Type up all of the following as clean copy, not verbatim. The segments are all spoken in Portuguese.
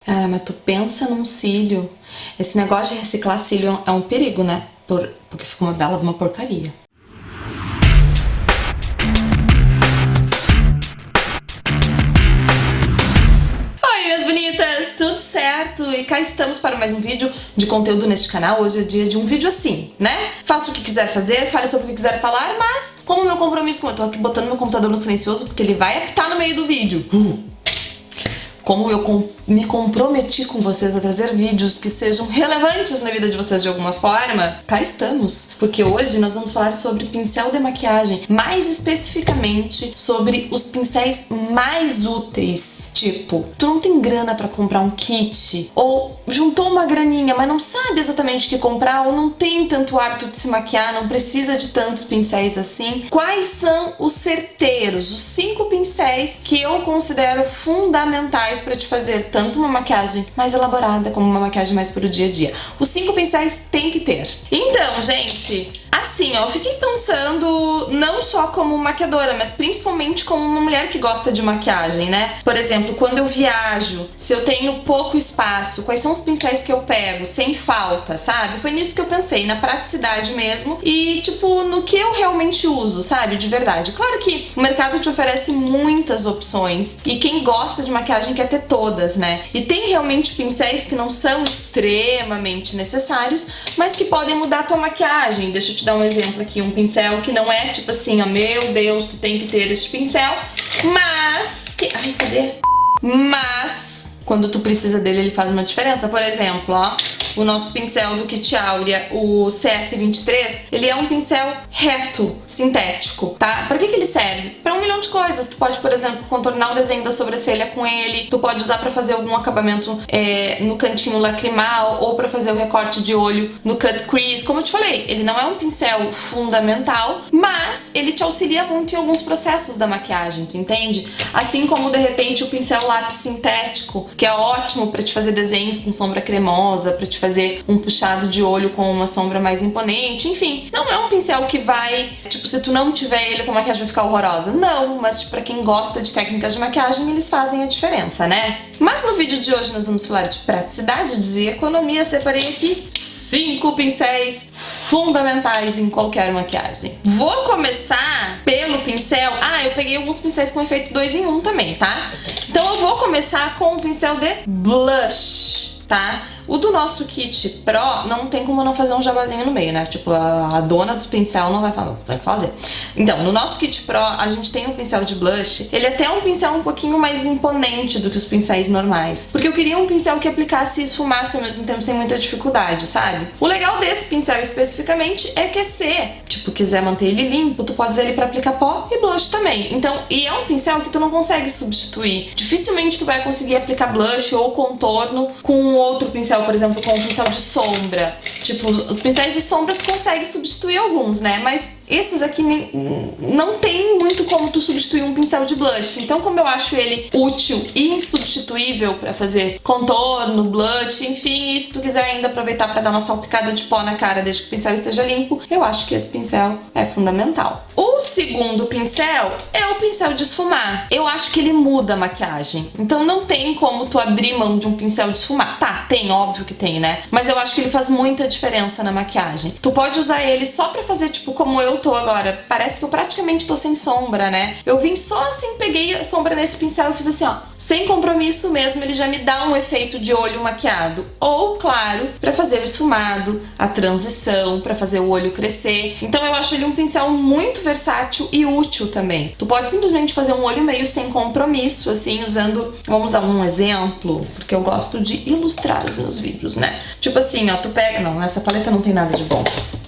Cara, mas tu pensa num cílio. Esse negócio de reciclar cílio é um perigo, né? Porque fica uma bela de uma porcaria. Oi, minhas bonitas! Tudo certo? E cá estamos para mais um vídeo de conteúdo neste canal. Hoje é dia de um vídeo assim, né? Faça o que quiser fazer, fale sobre o que quiser falar, mas como meu compromisso, como eu tô aqui botando meu computador no silencioso porque ele vai apitar no meio do vídeo. Como eu me comprometi com vocês a trazer vídeos que sejam relevantes na vida de vocês de alguma forma, cá estamos. Porque hoje nós vamos falar sobre pincel de maquiagem, mais especificamente sobre os pincéis mais úteis. Tipo, tu não tem grana pra comprar um kit, ou juntou uma graninha, mas não sabe exatamente o que comprar, ou não tem tanto hábito de se maquiar, não precisa de tantos pincéis assim. Quais são os certeiros, os 5 pincéis que eu considero fundamentais pra te fazer tanto uma maquiagem mais elaborada como uma maquiagem mais pro dia a dia? Os 5 pincéis tem que ter. Então, gente, assim, ó, eu fiquei pensando não só como maquiadora, mas principalmente como uma mulher que gosta de maquiagem, né? Por exemplo, quando eu viajo, se eu tenho pouco espaço, quais são os pincéis que eu pego sem falta, sabe? Foi nisso que eu pensei, na praticidade mesmo e, tipo, no que eu realmente uso, sabe? De verdade. Claro que o mercado te oferece muitas opções e quem gosta de maquiagem quer ter todas, né? E tem realmente pincéis que não são extremamente necessários, mas que podem mudar a tua maquiagem. Deixa eu te dar um exemplo aqui, um pincel que não é tipo assim, ó, meu Deus, tu tem que ter este pincel, mas ai, cadê? Mas quando tu precisa dele, ele faz uma diferença. Por exemplo, ó, o nosso pincel do Kit Aurea, o CS23, ele é um pincel reto, sintético, tá? Pra que ele serve? Pra 1 milhão de coisas. Tu pode, por exemplo, contornar o desenho da sobrancelha com ele, tu pode usar pra fazer algum acabamento no cantinho lacrimal, ou pra fazer o recorte de olho no cut crease. Como eu te falei, ele não é um pincel fundamental, mas ele te auxilia muito em alguns processos da maquiagem, tu entende? Assim como, de repente, o pincel lápis sintético, que é ótimo pra te fazer desenhos com sombra cremosa, pra te fazer um puxado de olho com uma sombra mais imponente, enfim. Não é um pincel que vai, tipo, se tu não tiver ele, a tua maquiagem vai ficar horrorosa. Não, mas tipo, pra quem gosta de técnicas de maquiagem, eles fazem a diferença, né? Mas no vídeo de hoje nós vamos falar de praticidade, de economia. Separei aqui 5 pincéis fundamentais em qualquer maquiagem. Vou começar pelo pincel. Eu peguei alguns pincéis com efeito 2 em 1 também, tá? Então eu vou começar com o pincel de blush, tá? O do nosso kit Pro não tem como não fazer um jabazinho no meio, né? Tipo, a dona dos pincel não vai falar, tem que fazer. Então, no nosso kit Pro, a gente tem um pincel de blush. Ele é até um pincel um pouquinho mais imponente do que os pincéis normais. Porque eu queria um pincel que aplicasse e esfumasse ao mesmo tempo sem muita dificuldade, sabe? O legal desse pincel especificamente é que se, tipo, quiser manter ele limpo, tu pode usar ele pra aplicar pó e blush também. Então, e é um pincel que tu não consegue substituir. Dificilmente tu vai conseguir aplicar blush ou contorno com outro pincel, por exemplo, com um pincel de sombra. Tipo, os pincéis de sombra tu consegue substituir alguns, né? Mas esses aqui não tem muito como tu substituir um pincel de blush. Então, como eu acho ele útil e insubstituível pra fazer contorno, blush, enfim, e se tu quiser ainda aproveitar pra dar uma salpicada de pó na cara desde que o pincel esteja limpo, eu acho que esse pincel é fundamental. O segundo pincel é o pincel de esfumar. Eu acho que ele muda a maquiagem. Então não tem como tu abrir mão de um pincel de esfumar. Tá, tem, óbvio que tem, né? Mas eu acho que ele faz muita diferença na maquiagem. Tu pode usar ele só pra fazer, tipo, como eu tô agora. Parece que eu praticamente tô sem sombra, né? Eu vim só assim, peguei a sombra nesse pincel e fiz assim, ó. Sem compromisso mesmo, ele já me dá um efeito de olho maquiado. Ou, claro, pra fazer o esfumado, a transição, pra fazer o olho crescer. Então eu acho ele um pincel muito versátil e útil também. Tu pode simplesmente fazer um olho meio sem compromisso, assim, usando... Vamos dar um exemplo, porque eu gosto de ilustrar os meus vídeos, né? Tipo assim, ó, tu pega... Não, nessa paleta não tem nada de bom.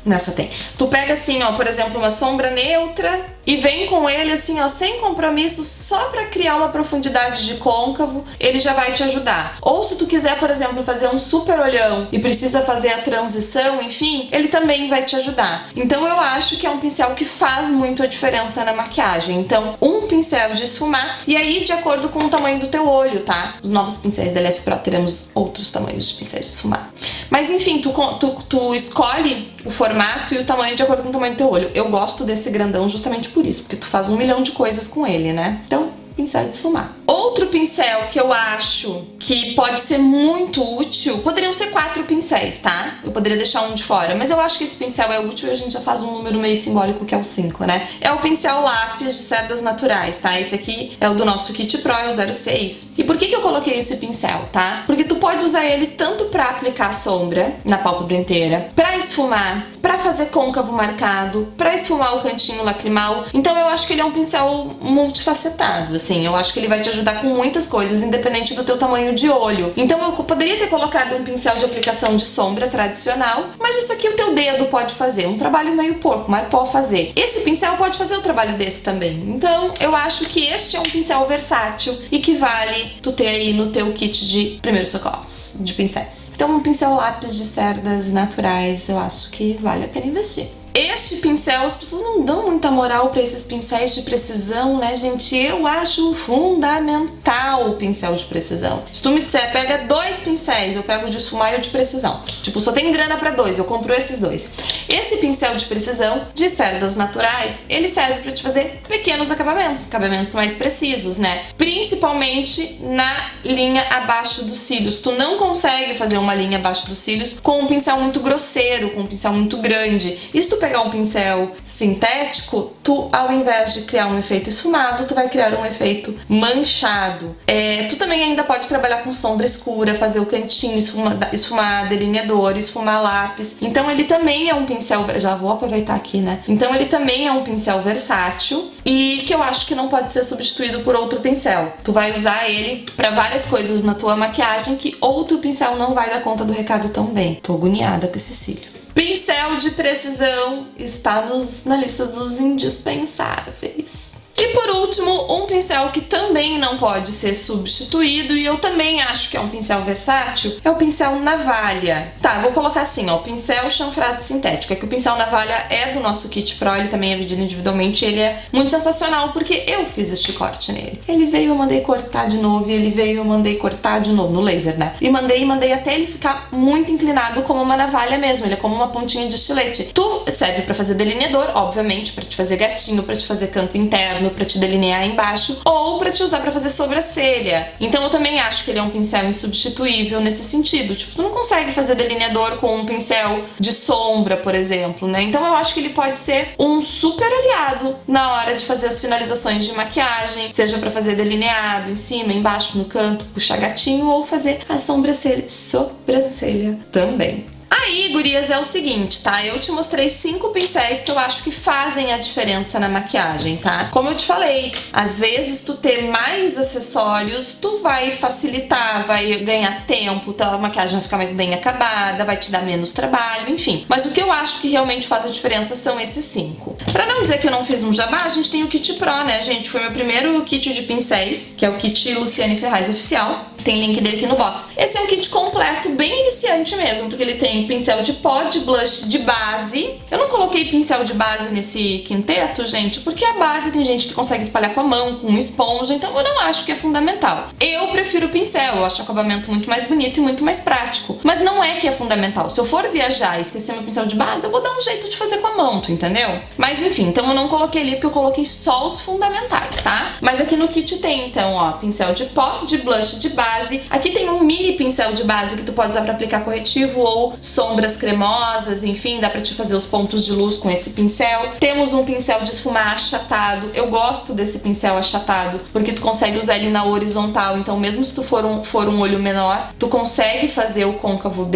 Nessa tem. Tu pega assim, ó, por exemplo, uma sombra neutra e vem com ele assim, ó, sem compromisso, só pra criar uma profundidade de côncavo, ele já vai te ajudar. Ou se tu quiser, por exemplo, fazer um super olhão e precisa fazer a transição, enfim, ele também vai te ajudar. Então eu acho que é um pincel que faz muito a diferença na maquiagem. Então, um pincel de esfumar e aí de acordo com o tamanho do teu olho, tá? Os novos pincéis da LF Pro teremos outros tamanhos de pincéis de esfumar. Mas enfim, tu escolhe o formato e o tamanho de acordo com o tamanho do teu olho. Eu gosto desse grandão justamente por isso, porque tu faz 1 milhão de coisas com ele, né? Então, pincel de esfumar. Outro pincel que eu acho que pode ser muito útil, poderiam ser 4 pincéis, tá? Eu poderia deixar um de fora, mas eu acho que esse pincel é útil e a gente já faz um número meio simbólico que é o 5, né? É o pincel lápis de cerdas naturais, tá? Esse aqui é o do nosso Kit Pro, é o 06. E por que eu coloquei esse pincel, tá? Porque tu pode usar ele tanto pra aplicar sombra na pálpebra inteira, pra esfumar, pra fazer côncavo marcado, pra esfumar o cantinho lacrimal. Então eu acho que ele é um pincel multifacetado, assim. Eu acho que ele vai te ajudar com muitas coisas, independente do teu tamanho de olho. Então eu poderia ter colocado um pincel de aplicação de sombra tradicional, mas isso aqui o teu dedo pode fazer. Um trabalho meio porco, mas pode fazer. Esse pincel pode fazer um trabalho desse também. Então eu acho que este é um pincel versátil e que vale tu ter aí no teu kit de primeiros socorros, de pincéis. Então um pincel lápis de cerdas naturais, eu acho que vale a pena investir. Este pincel, as pessoas não dão muita moral pra esses pincéis de precisão, né, gente? Eu acho fundamental o pincel de precisão. Se tu me disser, pega 2 pincéis, eu pego o de esfumar e o de precisão. Tipo, só tem grana pra 2, eu compro esses 2. Esse pincel de precisão, de cerdas naturais, ele serve pra te fazer pequenos acabamentos mais precisos, né? Principalmente na linha abaixo dos cílios. Tu não consegue fazer uma linha abaixo dos cílios com um pincel muito grosseiro, com um pincel muito grande. E se tu pegar um pincel sintético, tu, ao invés de criar um efeito esfumado, tu vai criar um efeito manchado. Tu também ainda pode trabalhar com sombra escura, fazer o cantinho, esfumar delineador, esfumar lápis. Então ele também é um pincel, já vou aproveitar aqui, né? Então ele também é um pincel versátil e que eu acho que não pode ser substituído por outro pincel. Tu vai usar ele pra várias coisas na tua maquiagem que outro pincel não vai dar conta do recado tão bem. Tô agoniada com esse cílio. Pincel de precisão está na lista dos indispensáveis. E por último, um pincel que também não pode ser substituído e eu também acho que é um pincel versátil, é o pincel navalha. Tá, eu vou colocar assim, ó, pincel chanfrado sintético. É que o pincel navalha é do nosso Kit Pro, ele também é vendido individualmente, ele é muito sensacional porque eu fiz este corte nele. Ele veio, eu mandei cortar de novo, e ele veio, eu mandei cortar de novo, no laser, né? E mandei até ele ficar muito inclinado como uma navalha mesmo, ele é como uma pontinha de estilete. Tu serve pra fazer delineador, obviamente, pra te fazer gatinho, pra te fazer canto interno, pra te delinear embaixo, ou pra te usar pra fazer sobrancelha. Então eu também acho que ele é um pincel insubstituível nesse sentido. Tipo, tu não consegue fazer delineador com um pincel de sombra, por exemplo, né? Então eu acho que ele pode ser um super aliado na hora de fazer as finalizações de maquiagem, seja pra fazer delineado em cima, embaixo, no canto, puxar gatinho, ou fazer a sobrancelha também. Aí, gurias, é o seguinte, tá? Eu te mostrei 5 pincéis que eu acho que fazem a diferença na maquiagem, tá? Como eu te falei, às vezes tu ter mais acessórios, tu vai facilitar, vai ganhar tempo, tua maquiagem vai ficar mais bem acabada, vai te dar menos trabalho, enfim. Mas o que eu acho que realmente faz a diferença são esses 5. Pra não dizer que eu não fiz um jabá, a gente tem o Kit Pro, né, gente? Foi meu primeiro kit de pincéis, que é o kit Luciane Ferraz Oficial. Tem link dele aqui no box. Esse é um kit completo, bem iniciante mesmo, porque ele tem pincel de pó, de blush, de base. Eu não coloquei pincel de base nesse quinteto, gente, porque a base tem gente que consegue espalhar com a mão, com esponja, então eu não acho que é fundamental. Eu prefiro o pincel, eu acho o acabamento muito mais bonito e muito mais prático. Mas não é que é fundamental. Se eu for viajar e esquecer meu pincel de base, eu vou dar um jeito de fazer com a mão, tu entendeu? Mas enfim, então eu não coloquei ali porque eu coloquei só os fundamentais, tá? Mas aqui no kit tem, então, ó, pincel de pó, de blush, de base. Aqui tem um mini pincel de base que tu pode usar pra aplicar corretivo ou sombras cremosas, enfim, dá pra te fazer os pontos de luz com esse pincel. Temos um pincel de esfumar achatado. Eu gosto desse pincel achatado porque tu consegue usar ele na horizontal, então mesmo se tu for um olho menor, tu consegue fazer o côncavo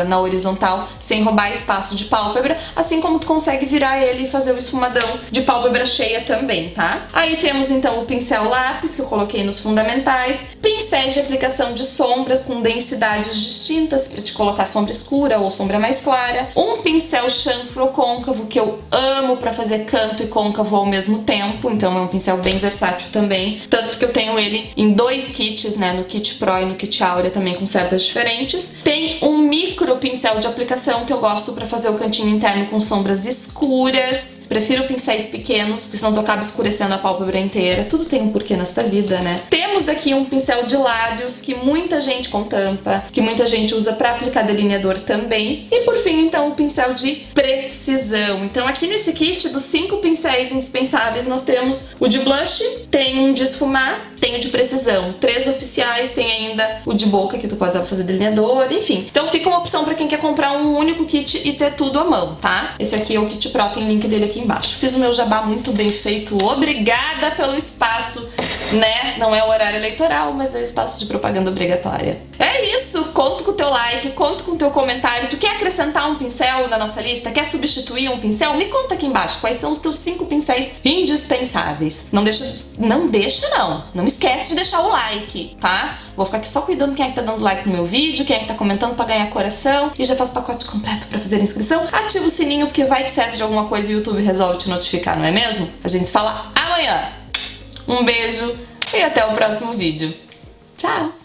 na horizontal sem roubar espaço de pálpebra, assim como tu consegue virar ele e fazer o esfumadão de pálpebra cheia também, tá? Aí temos então o pincel lápis que eu coloquei nos fundamentais, pincéis de aplicação de sombras com densidades distintas para te colocar sombra escura ou sombra mais clara, um pincel chanfro côncavo que eu amo para fazer canto e côncavo ao mesmo tempo, então é um pincel bem versátil também, tanto que eu tenho ele em 2 kits, né, no Kit Pro e no Kit Áurea também com cerdas diferentes. Tem um micro pincel de aplicação que eu gosto para fazer o cantinho interno com sombras escuras, prefiro pincéis pequenos, porque senão tu acaba escurecendo a pálpebra inteira, tudo tem um porquê nesta vida, né? Temos Temos aqui um pincel de lábios que muita gente com tampa, que muita gente usa para aplicar delineador também. E por fim, então, o pincel de precisão. Então aqui nesse kit dos 5 pincéis indispensáveis, nós temos o de blush, tem um de esfumar, tem o de precisão. 3 oficiais, tem ainda o de boca que tu pode usar pra fazer delineador, enfim. Então fica uma opção pra quem quer comprar um único kit e ter tudo à mão, tá? Esse aqui é o Kit Pro, tem link dele aqui embaixo. Fiz o meu jabá muito bem feito, obrigada pelo espaço, né? Não é o horário eleitoral, mas é espaço de propaganda obrigatória. É isso, conto com o teu like, conto com o teu comentário. Tu quer acrescentar um pincel na nossa lista? Quer substituir um pincel? Me conta aqui embaixo quais são os teus 5 pincéis indispensáveis. Não esquece de deixar o like, tá? Vou ficar aqui só cuidando quem é que tá dando like no meu vídeo, quem é que tá comentando pra ganhar coração. E já faz pacote completo pra fazer a inscrição. Ativa o sininho porque vai que serve de alguma coisa e o YouTube resolve te notificar, não é mesmo? A gente se fala amanhã. Um beijo e até o próximo vídeo. Tchau!